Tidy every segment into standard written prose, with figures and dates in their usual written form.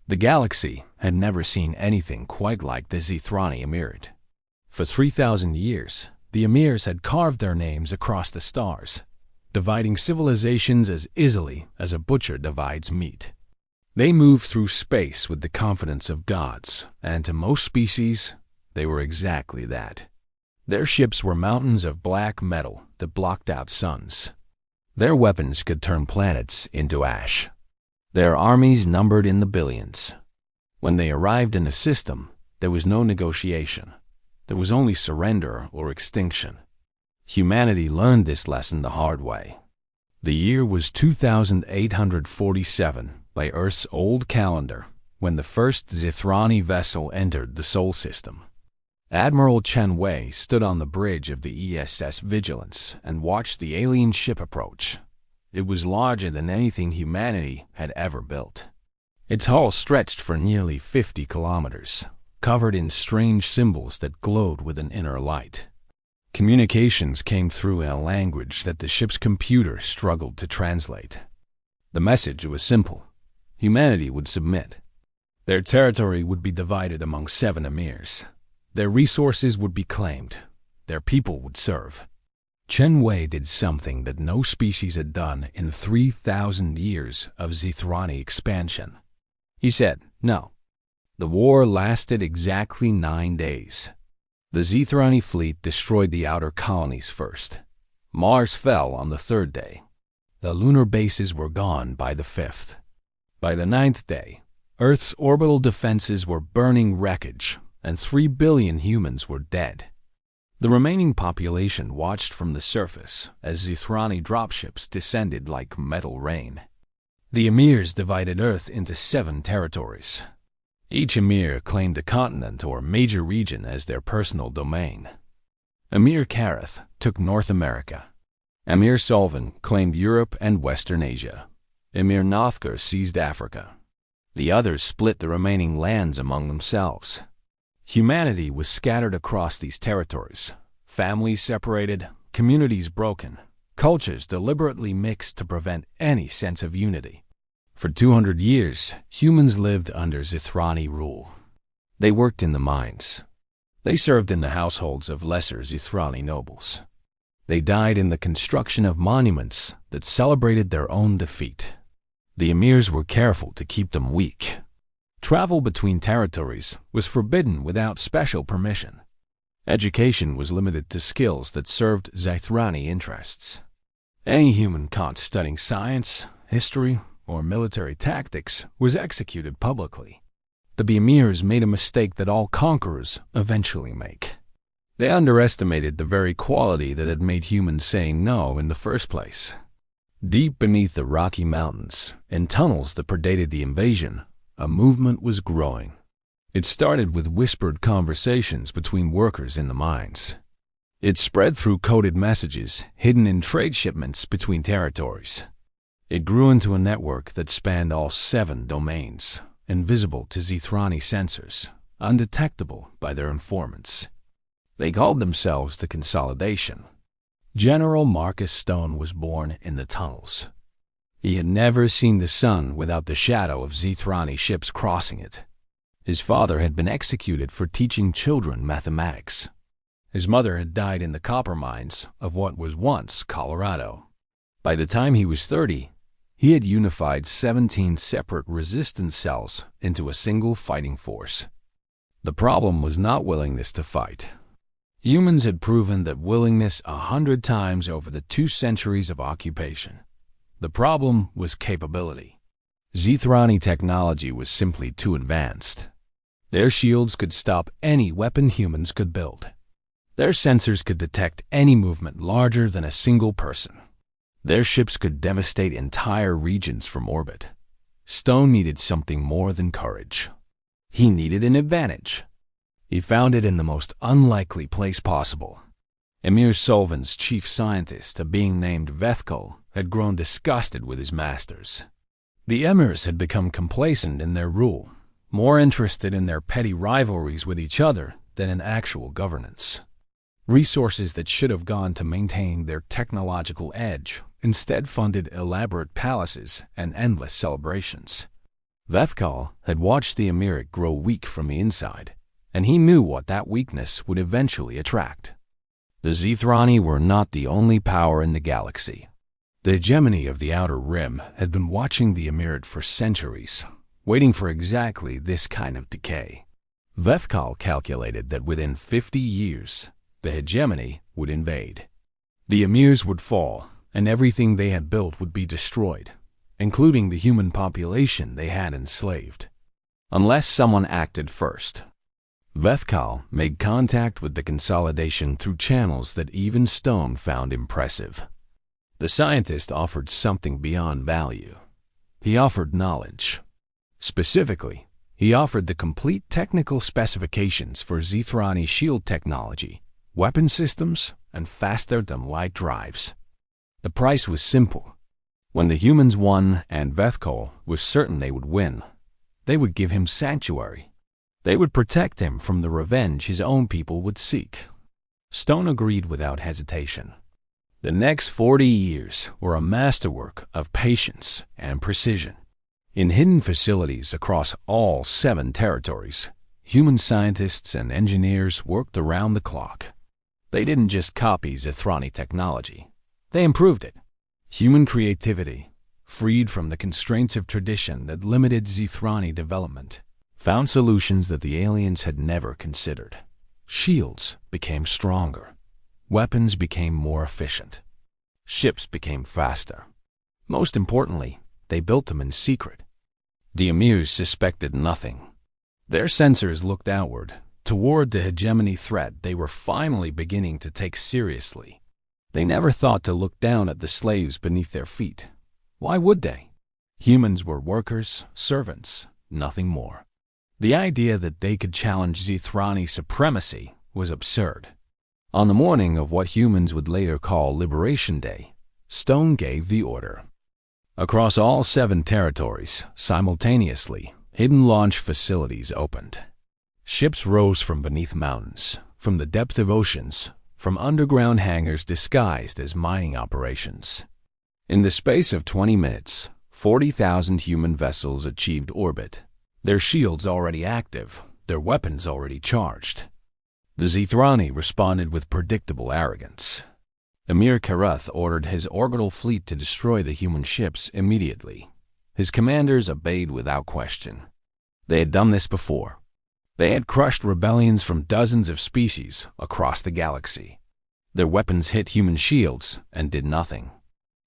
The galaxy had never seen anything quite like the Zithrani Emirid. For 3,000 years, the Emirs had carved their names across the stars, dividing civilizations as easily as a butcher divides meat. They moved through space with the confidence of gods, and to most species, they were exactly that. Their ships were mountains of black metal that blocked out suns. Their weapons could turn planets into ash. Their armies numbered in the billions. When they arrived in a system, there was no negotiation. There was only surrender or extinction. Humanity learned this lesson the hard way. The year was 2847 by Earth's old calendar, when the first Zithrani vessel entered the Sol system. Admiral Chen Wei stood on the bridge of the ESS Vigilance and watched the alien ship approach. It was larger than anything humanity had ever built. Its hull stretched for nearly 50 kilometers, covered in strange symbols that glowed with an inner light. Communications came through in a language that the ship's computer struggled to translate. The message was simple. Humanity would submit. Their territory would be divided among 7 Emirs. Their resources would be claimed. Their people would serve. Chen Wei did something that no species had done in 3,000 years of Zithrani expansion. He said, no. The war lasted exactly 9 days. The Zithrani fleet destroyed the outer colonies first. Mars fell on the 3rd day. The lunar bases were gone by the 5th. By the 9th day, Earth's orbital defenses were burning wreckage, and 3 billion humans were dead. The remaining population watched from the surface as Zithrani dropships descended like metal rain. The Emirs divided Earth into 7 territories. Each Emir claimed a continent or major region as their personal domain. Emir Kareth took North America. Emir Solvan claimed Europe and Western Asia. Emir Nothgar seized Africa. The others split the remaining lands among themselves. Humanity was scattered across these territories, families separated, communities broken, cultures deliberately mixed to prevent any sense of unity. For 200 years, humans lived under Zithrani rule. They worked in the mines. They served in the households of lesser Zithrani nobles. They died in the construction of monuments that celebrated their own defeat. The Emirs were careful to keep them weak. Travel between territories was forbidden without special permission. Education was limited to skills that served Zithrani interests. Any human caught studying science, history, or military tactics was executed publicly. The Emirs made a mistake that all conquerors eventually make. They underestimated the very quality that had made humans say no in the first place. Deep beneath the Rocky Mountains, in tunnels that predated the invasion, a movement was growing. It started with whispered conversations between workers in the mines. It spread through coded messages hidden in trade shipments between territories. It grew into a network that spanned all 7 domains, invisible to Zithrani sensors, undetectable by their informants. They called themselves the Consolidation. General Marcus Stone was born in the tunnels. He had never seen the sun without the shadow of Zithrani ships crossing it. His father had been executed for teaching children mathematics. His mother had died in the copper mines of what was once Colorado. By the time he was 30, he had unified 17 separate resistance cells into a single fighting force. The problem was not willingness to fight. Humans had proven that willingness 100 times over the 2 centuries of occupation. The problem was capability. Zithrani technology was simply too advanced. Their shields could stop any weapon humans could build. Their sensors could detect any movement larger than a single person. Their ships could devastate entire regions from orbit. Stone needed something more than courage. He needed an advantage. He found it in the most unlikely place possible. Emir Solvan's chief scientist, a being named Vethkol, had grown disgusted with his masters. The Emirs had become complacent in their rule, more interested in their petty rivalries with each other than in actual governance. Resources that should have gone to maintain their technological edge instead funded elaborate palaces and endless celebrations. Vethkal had watched the Emir grow weak from the inside, and he knew what that weakness would eventually attract. The Zithrani were not the only power in the galaxy. The hegemony of the Outer Rim had been watching the Emir for centuries, waiting for exactly this kind of decay. Vethkal calculated that within 50 years, the hegemony would invade. The Emirs would fall, and everything they had built would be destroyed, including the human population they had enslaved, unless someone acted first. Vethkal made contact with the Consolidation through channels that even Stone found impressive. The scientist offered something beyond value. He offered knowledge. Specifically, he offered the complete technical specifications for Zithrani shield technology, weapon systems, and faster-than-light drives. The price was simple. When the humans won and Vethkal was certain they would win, they would give him sanctuary. They would protect him from the revenge his own people would seek. Stone agreed without hesitation. The next 40 years were a masterwork of patience and precision. In hidden facilities across all 7 territories, human scientists and engineers worked around the clock. They didn't just copy Zithrani technology. They improved it. Human creativity, freed from the constraints of tradition that limited Zithrani development, found solutions that the aliens had never considered. Shields became stronger. Weapons became more efficient. Ships became faster. Most importantly, they built them in secret. The Emirs suspected nothing. Their sensors looked outward, toward the hegemony threat they were finally beginning to take seriously. They never thought to look down at the slaves beneath their feet. Why would they? Humans were workers, servants, nothing more. The idea that they could challenge Zithrani supremacy was absurd. On the morning of what humans would later call Liberation Day, Stone gave the order. Across all 7 territories, simultaneously, hidden launch facilities opened. Ships rose from beneath mountains, from the depth of oceans, from underground hangars disguised as mining operations. In the space of 20 minutes, 40,000 human vessels achieved orbit, their shields already active, their weapons already charged. The Zithrani responded with predictable arrogance. Emir Karath ordered his orbital fleet to destroy the human ships immediately. His commanders obeyed without question. They had done this before. They had crushed rebellions from dozens of species across the galaxy. Their weapons hit human shields and did nothing.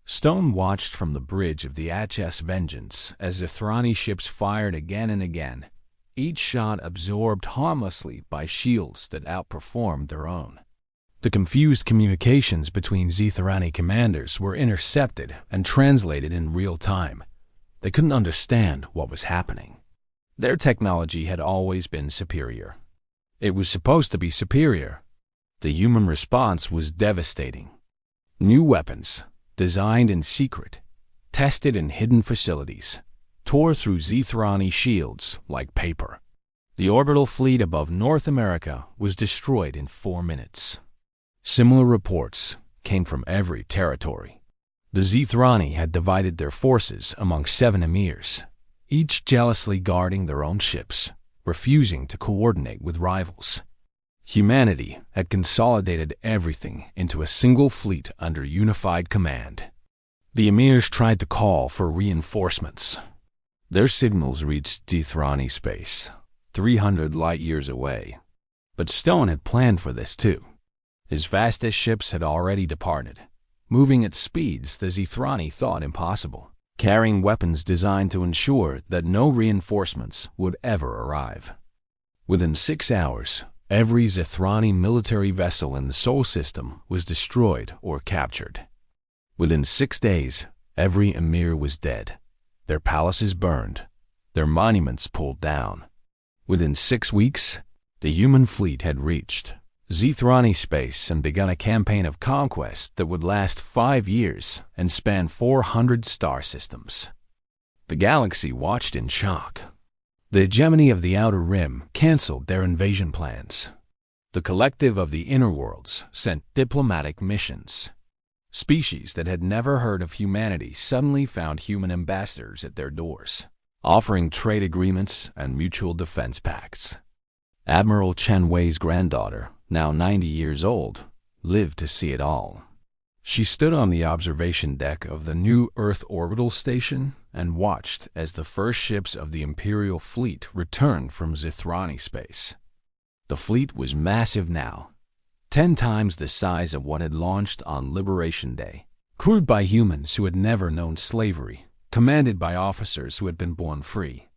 Stone watched from the bridge of the HS Vengeance as Zithrani ships fired again and again, each shot absorbed harmlessly by shields that outperformed their own. The confused communications between Zithrani commanders were intercepted and translated in real time. They couldn't understand what was happening. Their technology had always been superior. It was supposed to be superior. The human response was devastating. New weapons, designed in secret, tested in hidden facilities, tore through Zithrani shields like paper. The orbital fleet above North America was destroyed in 4 minutes. Similar reports came from every territory. The Zithrani had divided their forces among 7 Emirs, each jealously guarding their own ships, refusing to coordinate with rivals. Humanity had consolidated everything into a single fleet under unified command. The Emirs tried to call for reinforcements. Their signals reached Zithrani space, 300 light-years away. But Stone had planned for this too. His fastest ships had already departed, moving at speeds the Zithrani thought impossible, carrying weapons designed to ensure that no reinforcements would ever arrive. Within 6 hours, every Zithrani military vessel in the Sol system was destroyed or captured. Within 6 days, every Emir was dead, their palaces burned, their monuments pulled down. Within 6 weeks, the human fleet had reached Zithrani space and begun a campaign of conquest that would last 5 years and span 400 star systems. The galaxy watched in shock. The hegemony of the Outer Rim canceled their invasion plans. The collective of the Inner Worlds sent diplomatic missions. Species that had never heard of humanity suddenly found human ambassadors at their doors. offering trade agreements and mutual defense pacts. Admiral Chen Wei's granddaughter, now 90 years old, lived to see it all. She stood on the observation deck of the new Earth orbital station and watched as the first ships of the Imperial fleet returned from Zithrani space. The fleet was massive now, 10 times the size of what had launched on Liberation Day, crewed by humans who had never known slavery, commanded by officers who had been born free.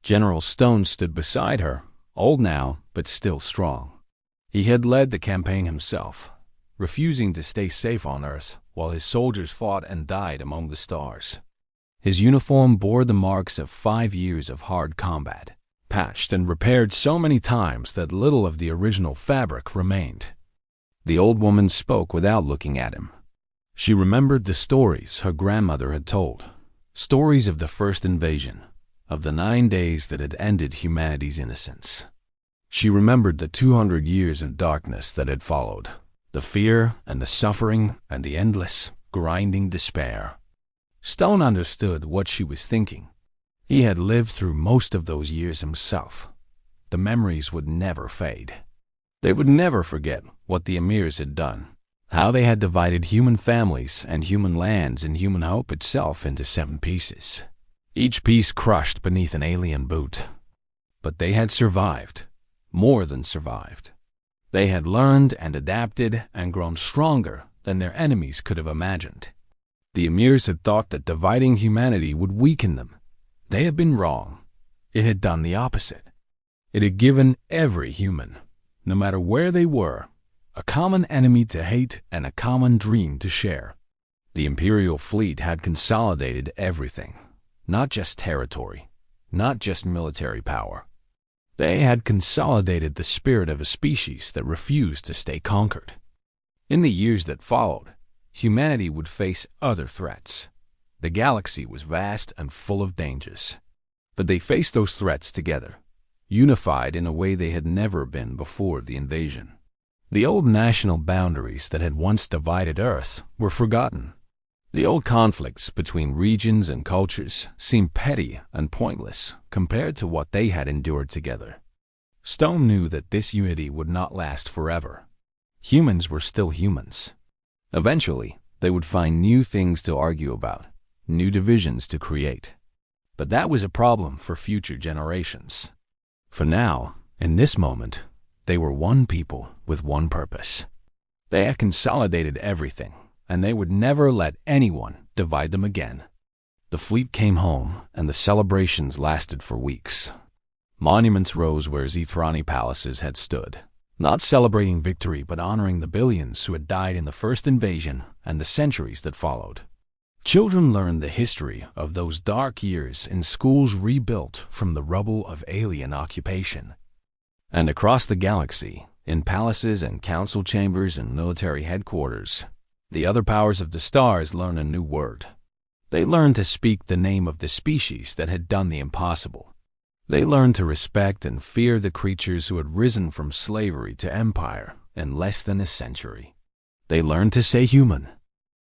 General Stone stood beside her, old now, but still strong. He had led the campaign himself, refusing to stay safe on Earth while his soldiers fought and died among the stars. His uniform bore the marks of 5 years of hard combat, patched and repaired so many times that little of the original fabric remained. The old woman spoke without looking at him. She remembered the stories her grandmother had told, stories of the first invasion, of the 9 days that had ended humanity's innocence. She remembered the 200 years of darkness that had followed, the fear and the suffering and the endless, grinding despair. Stone understood what she was thinking. He had lived through most of those years himself. The memories would never fade. They would never forget what the Emirs had done, how they had divided human families and human lands and human hope itself into 7 pieces, each piece crushed beneath an alien boot. But they had survived, more than survived. They had learned and adapted and grown stronger than their enemies could have imagined. The Emirs had thought that dividing humanity would weaken them. They had been wrong. It had done the opposite. It had given every human, no matter where they were, a common enemy to hate and a common dream to share. The Imperial fleet had consolidated everything, not just territory, not just military power. They had consolidated the spirit of a species that refused to stay conquered. In the years that followed, humanity would face other threats. The galaxy was vast and full of dangers. But they faced those threats together, unified in a way they had never been before the invasion. The old national boundaries that had once divided Earth were forgotten. The old conflicts between regions and cultures seemed petty and pointless compared to what they had endured together. Stone knew that this unity would not last forever. Humans were still humans. Eventually, they would find new things to argue about, new divisions to create. But that was a problem for future generations. For now, in this moment, they were one people with one purpose. They had consolidated everything, and they would never let anyone divide them again. The fleet came home, and the celebrations lasted for weeks. Monuments rose where Zithrani palaces had stood, not celebrating victory but honoring the billions who had died in the first invasion and the centuries that followed. Children learned the history of those dark years in schools rebuilt from the rubble of alien occupation. And across the galaxy, in palaces and council chambers and military headquarters, the other powers of the stars learned a new word. They learned to speak the name of the species that had done the impossible. They learned to respect and fear the creatures who had risen from slavery to empire in less than a century. They learned to say human